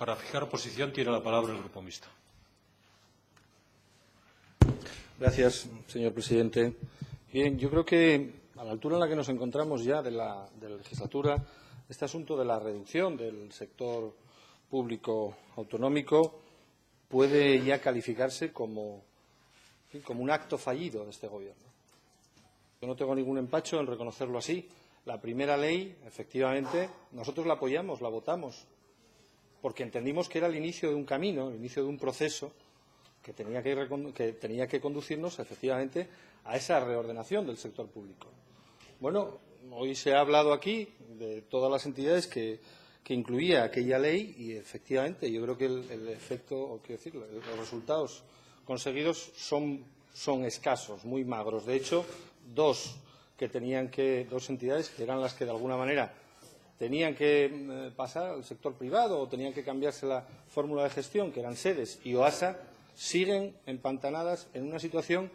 Para fijar posición tiene la palabra el Grupo Mixto. Gracias, señor presidente. Bien, yo creo que a la altura en la que nos encontramos ya de la legislatura, este asunto de la reducción del sector público autonómico puede ya calificarse como un acto fallido de este Gobierno. Yo no tengo ningún empacho en reconocerlo así. La primera ley, efectivamente, nosotros la apoyamos, la votamos, porque entendimos que era el inicio de un camino, el inicio de un proceso que tenía que conducirnos, efectivamente, a esa reordenación del sector público. Bueno, hoy se ha hablado aquí de todas las entidades que incluía aquella ley y, efectivamente, yo creo que el efecto, o quiero decir, los resultados conseguidos son escasos, muy magros. De hecho, dos entidades que eran las que, de alguna manera, tenían que pasar al sector privado o tenían que cambiarse la fórmula de gestión, que eran SEDES y OASA, siguen empantanadas en una situación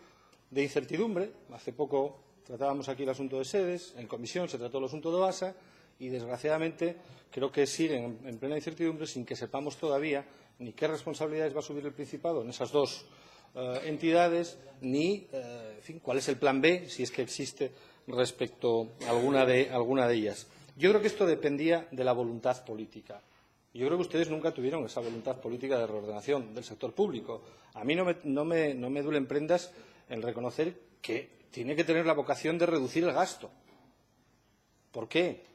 de incertidumbre. Hace poco tratábamos aquí el asunto de SEDES, en comisión se trató el asunto de OASA y, desgraciadamente, creo que siguen en plena incertidumbre sin que sepamos todavía ni qué responsabilidades va a asumir el Principado en esas dos entidades, ni en fin, cuál es el plan B, si es que existe, respecto a alguna de ellas. Yo creo que esto dependía de la voluntad política. Yo creo que ustedes nunca tuvieron esa voluntad política de reordenación del sector público. A mí no me duelen prendas en reconocer que tiene que tener la vocación de reducir el gasto. ¿Por qué?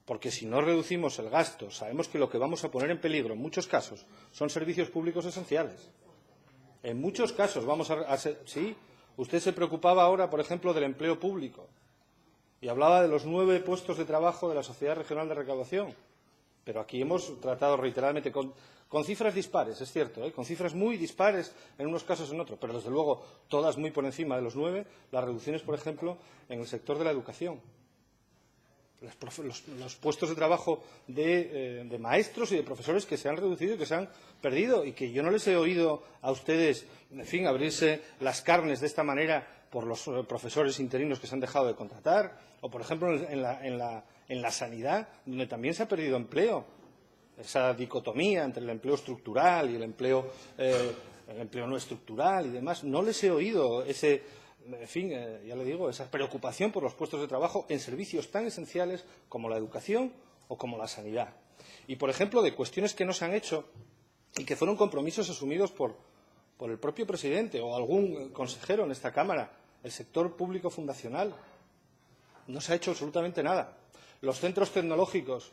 Porque si no reducimos el gasto, sabemos que lo que vamos a poner en peligro en muchos casos son servicios públicos esenciales. En muchos casos sí, usted se preocupaba ahora, por ejemplo, del empleo público y hablaba de los 9 puestos de trabajo de la Sociedad Regional de Recaudación. Pero aquí hemos tratado reiteradamente con cifras dispares, es cierto, con cifras muy dispares en unos casos en otros, pero desde luego todas muy por encima de los 9, las reducciones, por ejemplo, en el sector de la educación. Los puestos de trabajo de maestros y de profesores que se han reducido y que se han perdido y que yo no les he oído a ustedes, en fin, abrirse las carnes de esta manera por los profesores interinos que se han dejado de contratar o, por ejemplo, en la sanidad, donde también se ha perdido empleo. Esa dicotomía entre el empleo estructural y el empleo no estructural y demás. No les he oído en fin, ya le digo, esa preocupación por los puestos de trabajo en servicios tan esenciales como la educación o como la sanidad. Y, por ejemplo, de cuestiones que no se han hecho y que fueron compromisos asumidos por el propio presidente o algún consejero en esta Cámara, el sector público fundacional. No se ha hecho absolutamente nada. Los centros tecnológicos,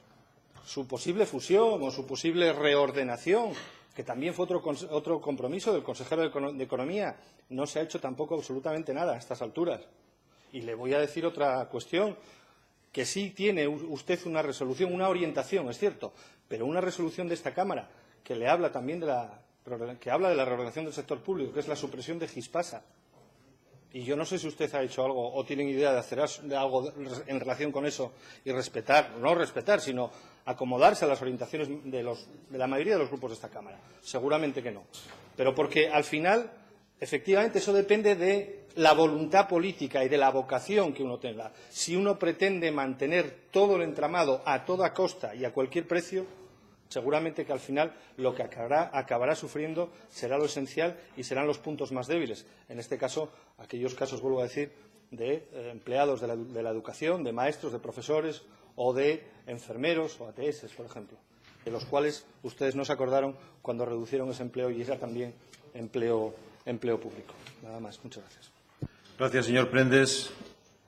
su posible fusión o su posible reordenación, que también fue otro compromiso del consejero de Economía, no se ha hecho tampoco absolutamente nada a estas alturas. Y le voy a decir otra cuestión, que sí tiene usted una resolución, una orientación, es cierto, pero una resolución de esta Cámara que le habla también que habla de la reordenación del sector público, que es la supresión de Gispasa. Y yo no sé si usted ha hecho algo o tienen idea de hacer algo en relación con eso y no respetar, sino acomodarse a las orientaciones de la mayoría de los grupos de esta Cámara. Seguramente que no. Pero porque, al final, efectivamente, eso depende de la voluntad política y de la vocación que uno tenga. Si uno pretende mantener todo el entramado a toda costa y a cualquier precio, seguramente que al final lo que acabará sufriendo será lo esencial y serán los puntos más débiles. En este caso, aquellos casos, vuelvo a decir, de empleados de la educación, de maestros, de profesores o de enfermeros o ATS, por ejemplo, de los cuales ustedes no se acordaron cuando reducieron ese empleo y era también empleo público. Nada más. Muchas gracias. Gracias, señor Prendes.